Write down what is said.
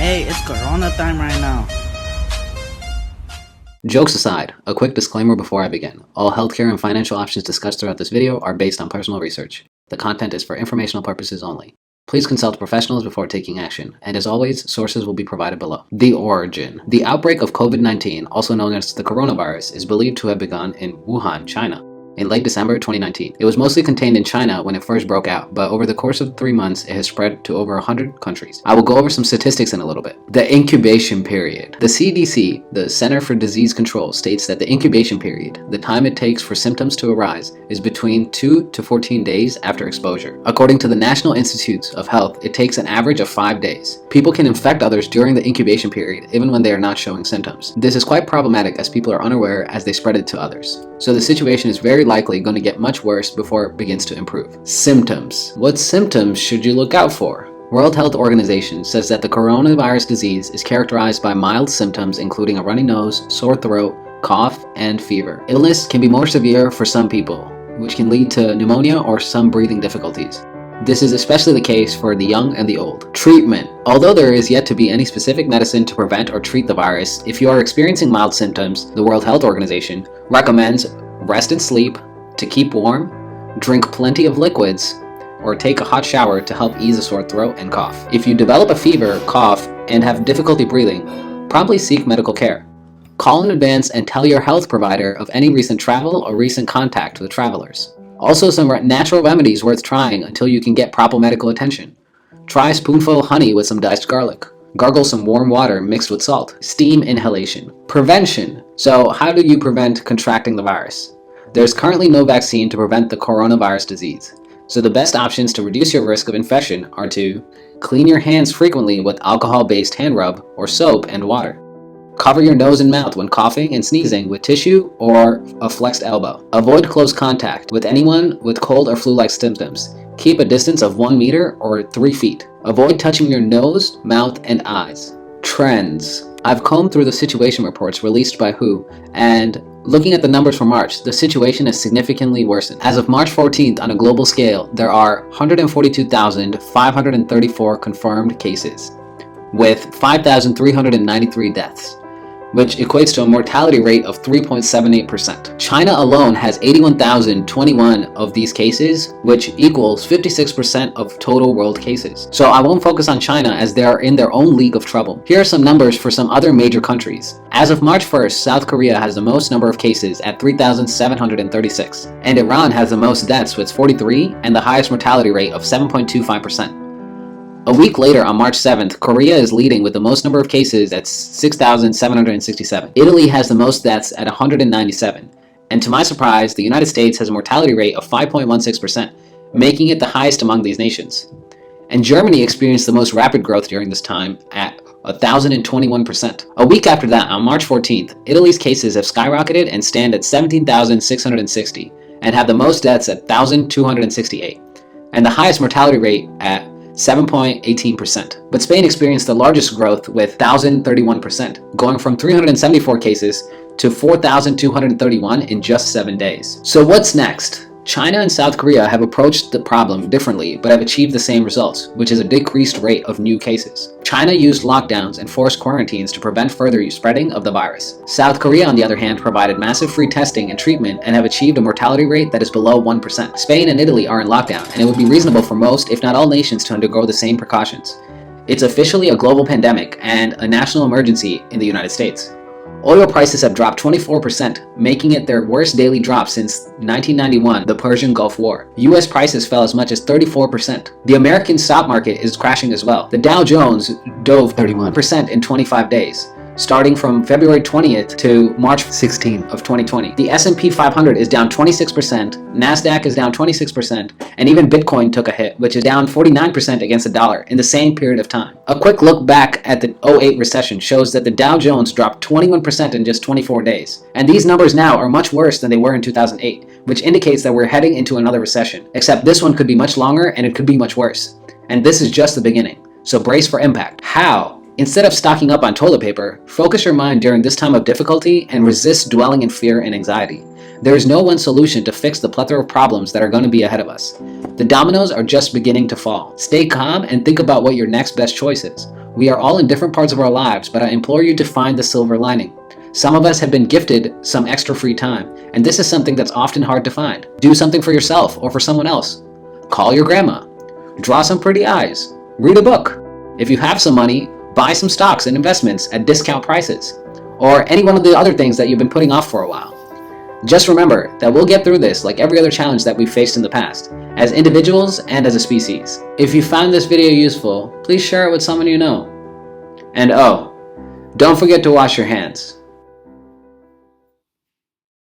Hey, it's Corona time right now. Jokes aside, a quick disclaimer before I begin. All healthcare and financial options discussed throughout this video are based on personal research. The content is for informational purposes only. Please consult professionals before taking action, and as always, sources will be provided below. The origin. The outbreak of Covid-19, also known as the coronavirus, is believed to have begun in Wuhan, China, in late December 2019. It was mostly contained in China when it first broke out, but over the course of 3 months, it has spread to over 100 countries. I will go over some statistics in a little bit. The incubation period. The CDC, the Center for Disease Control, states that the incubation period, the time it takes for symptoms to arise, is between 2 to 14 days after exposure. According to the National Institutes of Health, it takes an average of 5 days. People can infect others during the incubation period, even when they are not showing symptoms. This is quite problematic as people are unaware as they spread it to others. So the situation is very likely going to get much worse before it begins to improve. Symptoms. What symptoms should you look out for? World Health Organization says that the coronavirus disease is characterized by mild symptoms including a runny nose, sore throat, cough, and fever. Illness can be more severe for some people, which can lead to pneumonia or some breathing difficulties. This is especially the case for the young and the old. Treatment. Although there is yet to be any specific medicine to prevent or treat the virus, if you are experiencing mild symptoms, the World Health Organization recommends rest and sleep, to keep warm, drink plenty of liquids, or take a hot shower to help ease a sore throat and cough. If you develop a fever, cough, and have difficulty breathing, promptly seek medical care. Call in advance and tell your health provider of any recent travel or recent contact with travelers. Also, some natural remedies worth trying until you can get proper medical attention. Try a spoonful of honey with some diced garlic. Gargle some warm water mixed with salt. Steam inhalation. Prevention. So how do you prevent contracting the virus? There's currently no vaccine to prevent the coronavirus disease. So the best options to reduce your risk of infection are to clean your hands frequently with alcohol-based hand rub or soap and water. Cover your nose and mouth when coughing and sneezing with tissue or a flexed elbow. Avoid close contact with anyone with cold or flu-like symptoms. Keep a distance of 1 meter or 3 feet. Avoid touching your nose, mouth, and eyes. Trends. I've combed through the situation reports released by WHO, and looking at the numbers for March, the situation has significantly worsened. As of March 14th, on a global scale, there are 142,534 confirmed cases, with 5,393 deaths, which equates to a mortality rate of 3.78%. China alone has 81,021 of these cases, which equals 56% of total world cases. So I won't focus on China as they are in their own league of trouble. Here are some numbers for some other major countries. As of March 1st, South Korea has the most number of cases at 3,736, and Iran has the most deaths with 43 and the highest mortality rate of 7.25%. A week later, on March 7th, Korea is leading with the most number of cases at 6,767. Italy has the most deaths at 197. And to my surprise, the United States has a mortality rate of 5.16%, making it the highest among these nations. And Germany experienced the most rapid growth during this time at 1,021%. A week after that, on March 14th, Italy's cases have skyrocketed and stand at 17,660 and have the most deaths at 1,268, and the highest mortality rate at 7.18%. But Spain experienced the largest growth with 1,031%, going from 374 cases to 4,231 in just 7 days. So what's next? China and South Korea have approached the problem differently but have achieved the same results, which is a decreased rate of new cases. China used lockdowns and forced quarantines to prevent further spreading of the virus. South Korea, on the other hand, provided massive free testing and treatment and have achieved a mortality rate that is below 1%. Spain and Italy are in lockdown, and it would be reasonable for most, if not all, nations to undergo the same precautions. It's officially a global pandemic and a national emergency in the United States. Oil prices have dropped 24%, making it their worst daily drop since 1991, the Persian Gulf War. US prices fell as much as 34%. The American stock market is crashing as well. The Dow Jones dove 31% in 25 days, starting from February 20th to March 16th of 2020. The S&P 500 is down 26%, NASDAQ is down 26%, and even Bitcoin took a hit, which is down 49% against the dollar in the same period of time. A quick look back at the 2008 recession shows that the Dow Jones dropped 21% in just 24 days. And these numbers now are much worse than they were in 2008, which indicates that we're heading into another recession. Except this one could be much longer and it could be much worse. And this is just the beginning. So brace for impact. How? Instead of stocking up on toilet paper, focus your mind during this time of difficulty and resist dwelling in fear and anxiety. There is no one solution to fix the plethora of problems that are going to be ahead of us. The dominoes are just beginning to fall. Stay calm and think about what your next best choice is. We are all in different parts of our lives, but I implore you to find the silver lining. Some of us have been gifted some extra free time, and this is something that's often hard to find. Do something for yourself or for someone else. Call your grandma. Draw some pretty eyes. Read a book. If you have some money, buy some stocks and investments at discount prices, or any one of the other things that you've been putting off for a while. Just remember that we'll get through this like every other challenge that we've faced in the past, as individuals and as a species. If you found this video useful, please share it with someone you know. And oh, don't forget to wash your hands.